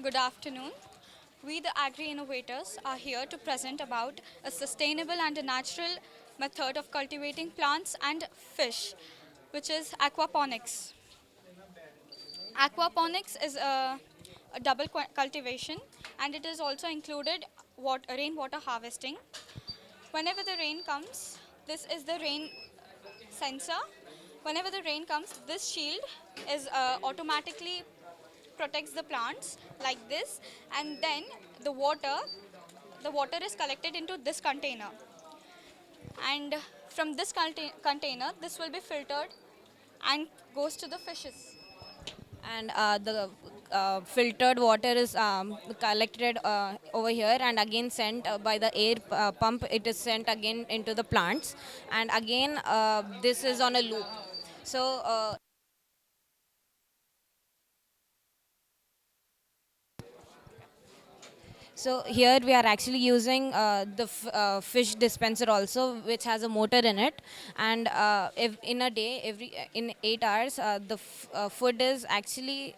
Good afternoon. We, the agri innovators, are here to present about a sustainable and a natural method of cultivating plants and fish, which is aquaponics. Aquaponics is a double cultivation, and it is also included rainwater harvesting. Whenever the rain comes, this is the rain sensor. Whenever the rain comes, this shield is automatically protects the plants like this, and then the water the water is collected into this container, and from this container this will be filtered and goes to the fishes. And the filtered water is collected over here and again sent by the air pump. It is sent again into the plants, and again this is on a loop. So here we are actually using the fish dispenser also, which has a motor in it. And if in a day, in 8 hours, the food is actually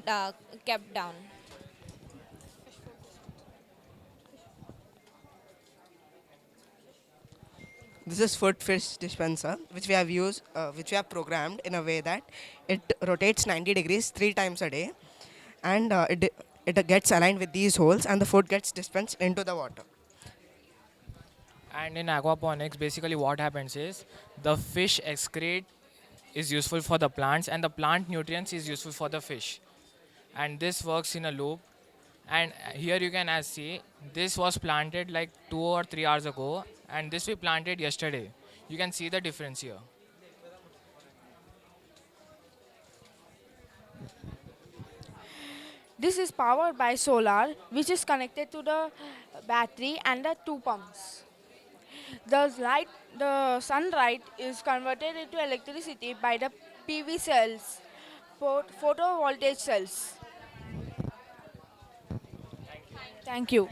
uh, kept down. This is foot fish dispenser, which we have programmed in a way that it rotates 90 degrees 3 times a day, and it gets aligned with these holes, and the food gets dispensed into the water. And in aquaponics, basically what happens is the fish excrete is useful for the plants and the plant nutrients is useful for the fish. And this works in a loop. And here you can as see, this was planted like 2 or 3 hours ago and this we planted yesterday. You can see the difference here. This is powered by solar, which is connected to the battery and the two pumps. The sunlight is converted into electricity by the PV cells, photovoltaic cells. Thank you.